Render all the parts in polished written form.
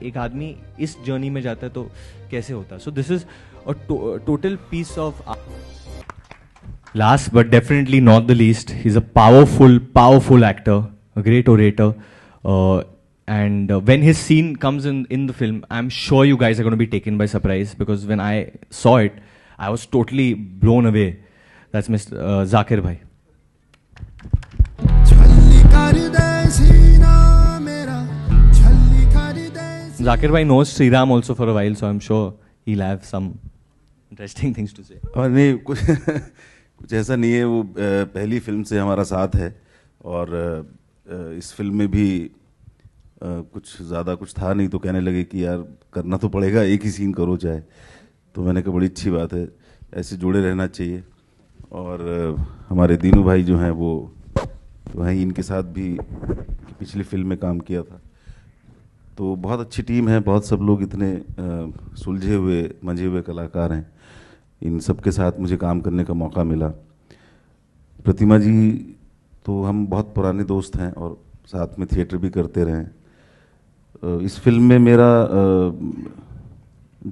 एक आदमी इस जर्नी में जाता है तो कैसे होता है. So this is a total piece of. Last but definitely not the least, he's a powerful actor, a great orator. And when his scene comes in the film, I'm sure you guys are going to be taken by surprise, because when I saw it, I was totally blown away. That's Mr. Zakir Bhai. Zakir Bhai knows Sri Ram also for a while, so I'm sure he'll have some interesting things to say. और नहीं कुछ ऐसा नहीं है, वो पहली film से हमारा साथ है और इस फिल्म में भी कुछ ज़्यादा कुछ था नहीं, तो कहने लगे कि यार करना तो पड़ेगा, एक ही सीन करो चाहे. तो मैंने कहा बड़ी अच्छी बात है, ऐसे जुड़े रहना चाहिए. और हमारे दीनू भाई जो हैं वो वहीं इनके साथ भी पिछली फिल्म में काम किया था. तो बहुत अच्छी टीम है, बहुत सब लोग इतने सुलझे हुए मंझे हुए कलाकार हैं. इन सब के साथ मुझे काम करने का मौका मिला. प्रतिमा जी तो हम बहुत पुराने दोस्त हैं और साथ में थिएटर भी करते रहे. इस फिल्म में मेरा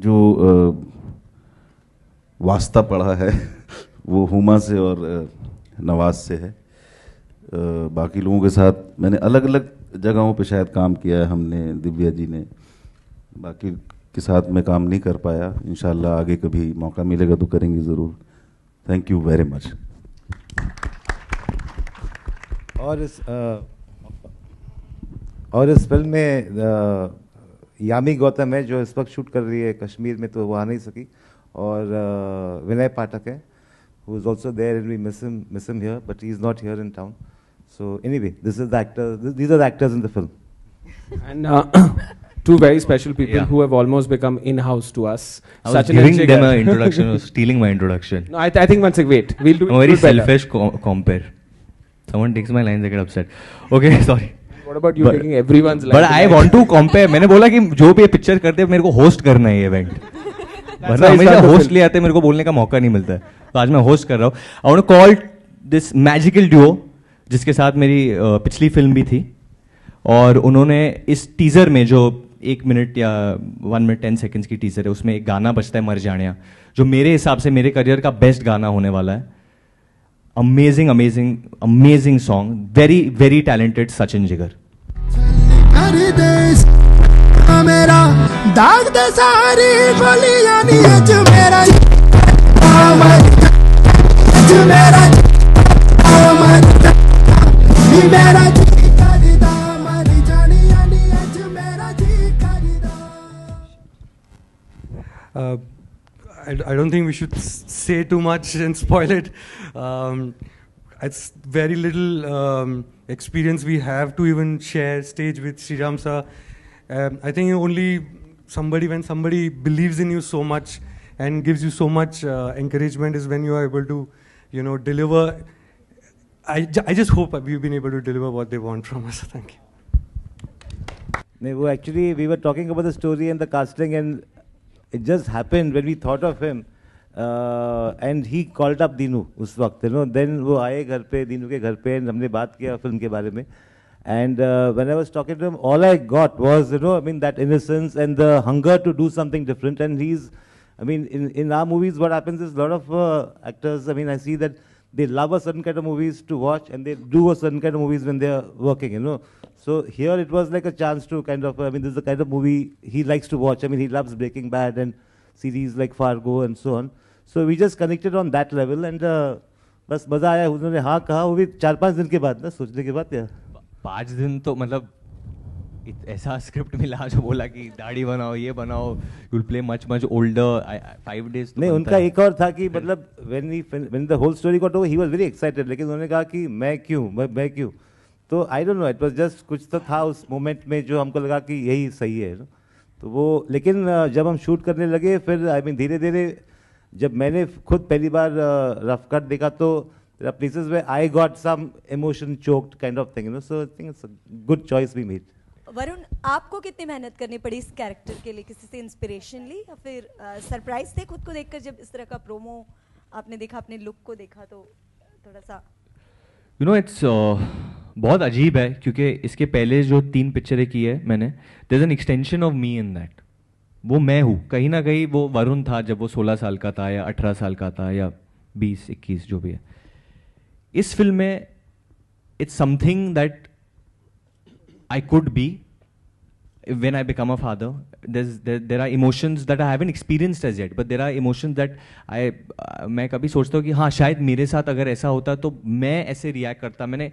जो वास्ता पड़ा है वो हुमा से और नवाज से है. बाकी लोगों के साथ मैंने अलग अलग जगहों पे शायद काम किया है, हमने, दिव्या जी ने, बाकी के साथ मैं काम नहीं कर पाया. इंशाल्लाह आगे कभी मौका मिलेगा तो करेंगे ज़रूर. Thank you very much. और इस फिल्म में यामी गौतम है जो इस वक्त शूट कर रही है कश्मीर में, तो वो आ नहीं सकी. और विनय पाठक है who is also there, and we miss him here, but he is not here in town. So anyway, these are the actors in the film. And two very special people who have almost become in-house to us. I was giving them an introduction, I was stealing my introduction. No, I think one second, wait. We'll do it. I'm a very selfish compare. Someone takes my lines, I get upset. Okay, sorry. What about you taking everyone's lines? But I want to compare. मैंने बोला कि जो भी picture करते हैं मेरे को host करना है ये इवेंट. वरना हमेशा होस्ट ले आते हैं, मेरे को बोलने का मौका नहीं मिलता है. तो आज मैं होस्ट कर रहा हूँ. I want to call this magical duo, जिसके साथ मेरी पिछली फिल्म भी थी, और उन्होंने इस टीजर में जो 1 मिनट या 1 मिनट 10 सेकेंड्स की टीजर है, उसमें एक गाना बजता है मर जानिया, जो मेरे हिसाब से मेरे करियर का बेस्ट गाना होने वाला है. Amazing amazing amazing song. Very very talented Sachin Jigar. मेरा दाग दे सारी बोलियां नी अज मेरा मेरा मेरा I don't think we should say too much and spoil it. It's very little experience we have to even share stage with Sriram sir. I think only when somebody believes in you so much and gives you so much encouragement is when you are able to, deliver. I just hope we've been able to deliver what they want from us. Thank you. Actually, we were talking about the story and the casting, and it just happened when we thought of him, and he called up Dinu उस वक्त, then वो आए घर पे, दीनू के घर पे, हमने बात किया फिल्म के बारे में. And when I was talking to him, all I got was, that innocence and the hunger to do something different. And in our movies, what happens is a lot of actors, I see that they love a certain kind of movies to watch, and they do a certain kind of movies when they're working, So here it was like a chance to kind of, this is the kind of movie he likes to watch. He loves Breaking Bad and series like Fargo and so on. So we just connected on that level, and बस मज़ा आया. उन्होंने हाँ कहा, वो भी 4-5 दिन के बाद ना, सोचने के बाद. 5 दिन तो मतलब ऐसा स्क्रिप्ट मिला जो बोला कि दाढ़ी बनाओ, ये बनाओ, you will play much much older. 5 days नहीं, उनका एक और था कि मतलब when the whole story got over, he was very excited. लेकिन उन्होंने कहा कि मैं क्यों. तो I don't know, it was just कुछ तो था उस मोमेंट में जो हमको लगा कि यही सही है. तो वो, लेकिन जब हम शूट करने लगे, फिर धीरे धीरे जब मैंने खुद पहली बार रफ कट देखा, तो there are places where I got some emotion choked kind of thing, so I think it's a good choice we made. Varun, आपको कितनी मेहनत करनी पड़ी इस कैरेक्टर के लिए? किसी से इंस्पिरेशन ली या फिर सरप्राइज थे खुद को देखकर जब इस तरह का प्रोमो आपने देखा, अपने लुक को देखा, तो थोड़ा सा? It's बहुत अजीब है क्योंकि इसके पहले जो 3 पिक्चरें की है मैंने, there is an extension of me in that. वो मैं हूँ कहीं ना कहीं. वो वरुण था जब वो 16 साल का था या 18 साल का था या 20-21 जो भी है. इस फिल्म में it's something that I could be when I become a father. There are emotions that I haven't experienced as yet, but there are emotions that मैं कभी सोचता हूँ कि हाँ शायद मेरे साथ अगर ऐसा होता तो मैं ऐसे रिएक्ट करता. मैंने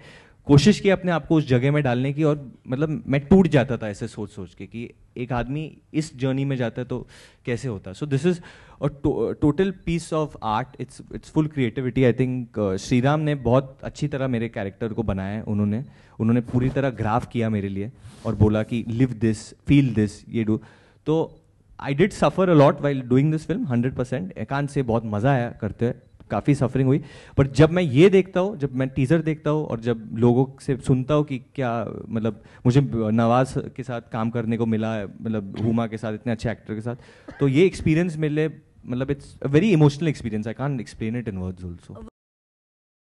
कोशिश की अपने आप को उस जगह में डालने की, और मतलब मैं टूट जाता था ऐसे सोच सोच के कि एक आदमी इस जर्नी में जाता है तो कैसे होता. So this is a total piece of art. It's full creativity. I think Shriram ने बहुत अच्छी तरह मेरे कैरेक्टर को बनाया है. उन्होंने पूरी तरह ग्राफ किया मेरे लिए और बोला कि लिव दिस, फील दिस, ये डू. तो I did suffer a lot while doing this film 100%. एकांत से बहुत मज़ा आया करते हुए, काफ़ी सफरिंग हुई. पर जब मैं ये देखता हूँ, जब मैं टीज़र देखता हूँ और जब लोगों से सुनता हूँ कि क्या मतलब मुझे नवाज के साथ काम करने को मिला है, मतलब हुमा के साथ, इतने अच्छे एक्टर के साथ, तो ये एक्सपीरियंस मेरे लिए मतलब it's a very emotional experience. I can't explain it in words also.